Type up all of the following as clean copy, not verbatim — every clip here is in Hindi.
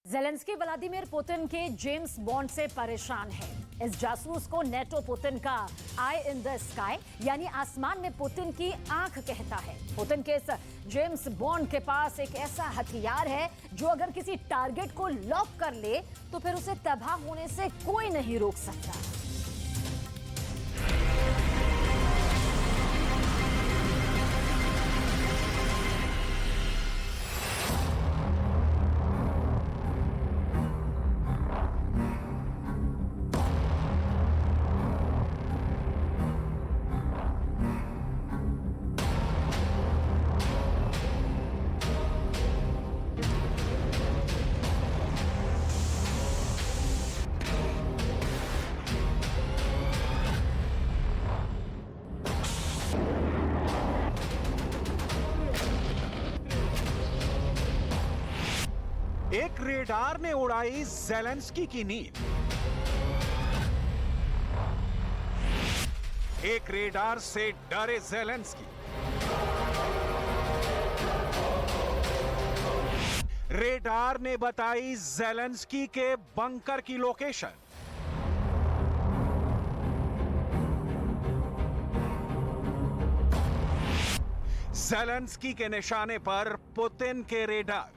ज़ेलेंस्की व्लादिमीर पुतिन के जेम्स बॉन्ड से परेशान है। इस जासूस को नेटो पुतिन का आई इन द स्काई यानी आसमान में पुतिन की आंख कहता है। पुतिन के इस जेम्स बॉन्ड के पास एक ऐसा हथियार है जो अगर किसी टारगेट को लॉक कर ले तो फिर उसे तबाह होने से कोई नहीं रोक सकता। एक रेडार ने उड़ाई ज़ेलेंस्की की नींद। एक रेडार से डरे ज़ेलेंस्की। रेडार ने बताई ज़ेलेंस्की के बंकर की लोकेशन। ज़ेलेंस्की के निशाने पर पुतिन के रेडार।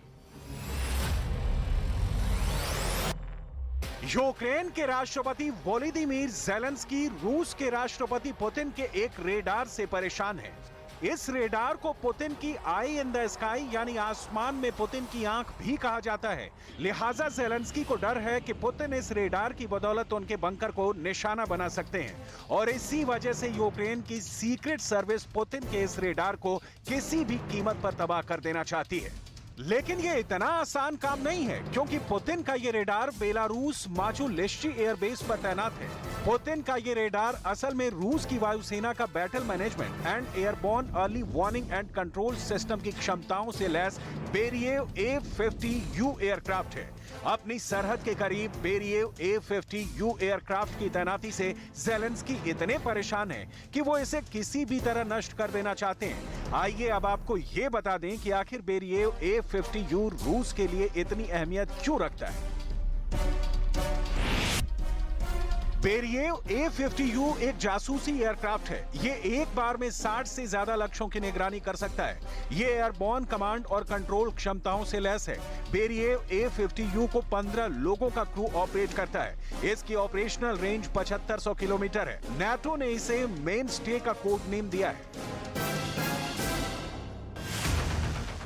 यूक्रेन के राष्ट्रपति वोलोदिमीर ज़ेलेंस्की रूस के राष्ट्रपति पुतिन के एक रेडार से परेशान है। इस रेडार को पुतिन की आई इन द स्काई यानी आसमान में पुतिन की आंख भी कहा जाता है। लिहाजा ज़ेलेंस्की को डर है कि पुतिन इस रेडार की बदौलत उनके बंकर को निशाना बना सकते हैं और इसी वजह से यूक्रेन की सीक्रेट सर्विस पुतिन के इस रेडार को किसी भी कीमत पर तबाह कर देना चाहती है। लेकिन ये इतना आसान काम नहीं है क्योंकि पुतिन का ये रेडार बेलारूस माचुलेश्ची एयरबेस पर तैनात है। पुतिन का ये रेडार असल में रूस की वायुसेना का battle management and airborne early warning and control system की क्षमताओं से लैस बेरिएव A-50U एयरक्राफ्ट है। अपनी सरहद के करीब बेरिएव A-50U एयरक्राफ्ट की तैनाती से ज़ेलेंस्की इतने परेशान हैं कि वो इसे किसी भी तरह नष्ट कर देना चाहते हैं। आइए अब आपको ये बता दें कि आखिर बेरिएव A-50U रूस के लिए इतनी अहमियत क्यों रखता है। बेरिएव A-50U एक जासूसी एयरक्राफ्ट है। ये एक बार में 60 से ज्यादा लक्ष्यों की निगरानी कर सकता है। ये एयरबोर्न कमांड और कंट्रोल क्षमताओं से लैस है। बेरिएव A-50U को 15 लोगों का क्रू ऑपरेट करता है। इसकी ऑपरेशनल रेंज 7500 किलोमीटर है। नाटो ने इसे मेन स्टे का कोड नेम दिया है।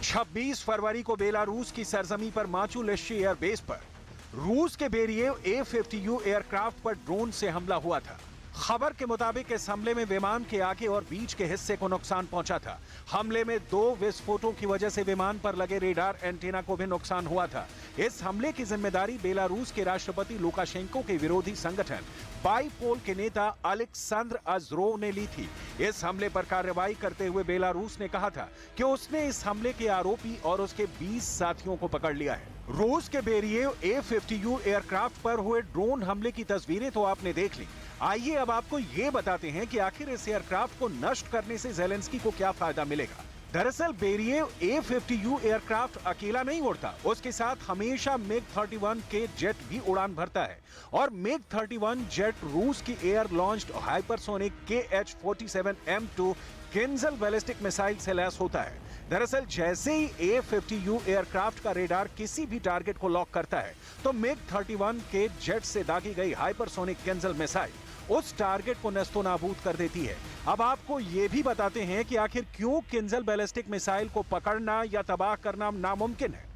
26 फरवरी को बेलारूस की सरजमी पर माचुलेश्ची एयरबेस पर रूस के बेरिएव A-50U एयरक्राफ्ट पर ड्रोन से हमला हुआ था। खबर के मुताबिक इस हमले में विमान के आगे और बीच के हिस्से को नुकसान पहुंचा था। हमले में 2 विस्फोटों की वजह से विमान पर लगे रेडार एंटीना को भी नुकसान हुआ था। इस हमले की जिम्मेदारी बेलारूस के राष्ट्रपति लुकाशेंको के विरोधी संगठन बाइपोल के नेता अलेक्सेंद्र अज़रोव ने ली थी। इस हमले पर कार्रवाई करते हुए बेलारूस ने कहा था कि उसने इस हमले के आरोपी और उसके 20 साथियों को पकड़ लिया है। रूस के बेरिएव A-50U एयरक्राफ्ट पर हुए ड्रोन हमले की तस्वीरें तो आपने देख ली। आइए अब आपको ये बताते हैं कि आखिर इस एयरक्राफ्ट को नष्ट करने से ज़ेलेंस्की को क्या फायदा मिलेगा। दरअसल बेरिएव A-50U एयरक्राफ्ट अकेला नहीं उड़ता, उसके साथ हमेशा MiG-31 के जेट भी उड़ान भरता है और MiG-31 जेट रूस की air launched hypersonic KH-47M2 Kinjal ballistic missile से लैस होता है। दरअसल जैसे ही A-50U एयरक्राफ्ट का रेडार किसी भी टारगेट को लॉक करता है तो MiG-31 के जेट से दागी गई हाइपरसोनिक किंजल मिसाइल उस टारगेट को नेस्तो नाबूद कर देती है। अब आपको ये भी बताते हैं कि आखिर क्यों किंजल बैलिस्टिक मिसाइल को पकड़ना या तबाह करना नामुमकिन है।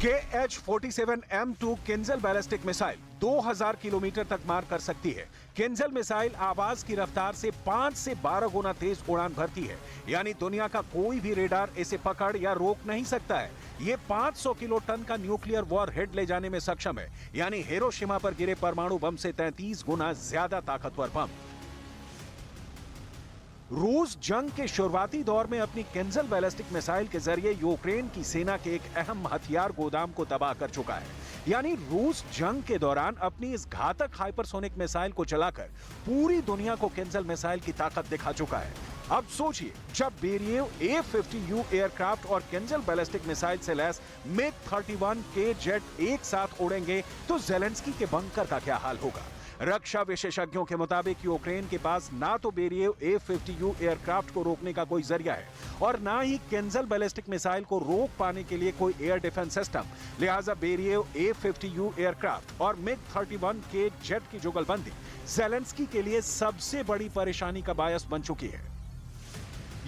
KH-47M2 Kinjal ballistic missile 2000 kilometre तक मार कर सकती है। किंजल मिसाइल आवाज की रफ्तार से 5 से 12 गुना तेज उड़ान भरती है, यानी दुनिया का कोई भी रेडार इसे पकड़ या रोक नहीं सकता है। ये 500 किलो टन का न्यूक्लियर वॉर हेड ले जाने में सक्षम है, यानी हिरोशिमा पर गिरे परमाणु बम से 33 गुना ज्यादा ताकतवर बम। रूस जंग के शुरुआती दौर में अपनी किंजल बैलिस्टिक मिसाइल के जरिए यूक्रेन की सेना के एक अहम हथियार गोदाम को तबाह कर चुका है। यानी रूस जंग के दौरान अपनी इस घातक हाइपरसोनिक मिसाइल को चलाकर पूरी दुनिया को किंजल मिसाइल की ताकत दिखा चुका है। अब सोचिए, जब बेरिएव A-50U एयरक्राफ्ट और किंजल बैलिस्टिक मिसाइल से लैस MiG-31 के जेट एक साथ उड़ेंगे तो जेलेंस्की के बंकर का क्या हाल होगा। रक्षा विशेषज्ञों के मुताबिक यूक्रेन के पास ना तो बेरिएव A-50U एयरक्राफ्ट को रोकने का कोई जरिया है और ना ही किंजल बैलिस्टिक मिसाइल को रोक पाने के लिए कोई एयर डिफेंस सिस्टम। लिहाजा बेरिएव A-50U एयरक्राफ्ट और MiG-31 के जेट की जुगलबंदी जेलेंस्की के लिए सबसे बड़ी परेशानी का बायस बन चुकी है।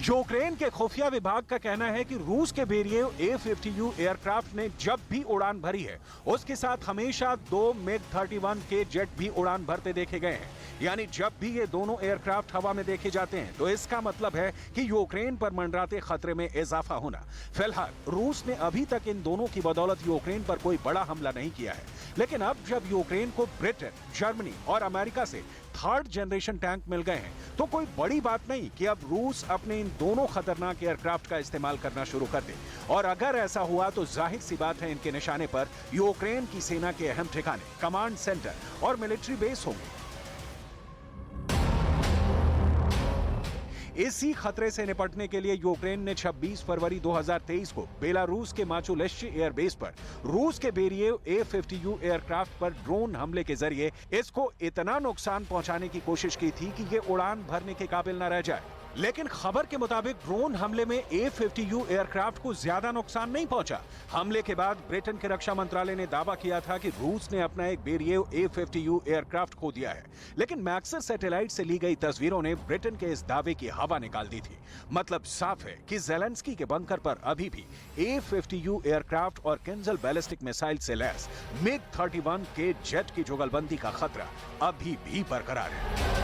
यूक्रेन के खुफिया विभाग का कहना है कि रूस के बेरिएव A-50U एयरक्राफ्ट ने जब भी उड़ान भरी है उसके साथ हमेशा 2 MiG-31 के जेट भी उड़ान भरते देखे गए हैं। यानी जब भी ये दोनों एयरक्राफ्ट हवा में देखे जाते हैं तो इसका मतलब है कि यूक्रेन पर मंडराते खतरे में इजाफा होना। फिलहाल रूस ने अभी तक इन दोनों की बदौलत यूक्रेन पर कोई बड़ा हमला नहीं किया है, लेकिन अब जब यूक्रेन को ब्रिटेन, जर्मनी और अमेरिका से 3rd जनरेशन टैंक मिल गए हैं तो कोई बड़ी बात नहीं कि अब रूस अपने इन दोनों खतरनाक एयरक्राफ्ट का इस्तेमाल करना शुरू कर दे। और अगर ऐसा हुआ तो जाहिर सी बात है इनके निशाने पर यूक्रेन की सेना के अहम ठिकाने, कमांड सेंटर और मिलिट्री बेस होंगे। इसी खतरे से निपटने के लिए यूक्रेन ने 26 फरवरी 2023 को बेलारूस के माचुलेश्ची एयरबेस पर रूस के बेरिएव A-50U एयरक्राफ्ट पर ड्रोन हमले के जरिए इसको इतना नुकसान पहुंचाने की कोशिश की थी कि ये उड़ान भरने के काबिल न रह जाए। लेकिन खबर के मुताबिक ड्रोन हमले में A-50U एयरक्राफ्ट को ज्यादा नुकसान नहीं पहुंचा। हमले के बाद ब्रिटेन के रक्षा मंत्रालय ने दावा किया था कि रूस ने अपना एक बेरिएव A-50U एयरक्राफ्ट खो दिया है, लेकिन मैक्सर सैटेलाइट से ली गई तस्वीरों ने ब्रिटेन के इस दावे की हवा निकाल दी थी। मतलब साफ है कि जेलेंस्की के बंकर पर अभी भी A-50U एयरक्राफ्ट और किंजल बैलिस्टिक मिसाइल से लैस MiG-31 के जेट की जुगलबंदी का खतरा अभी भी बरकरार है।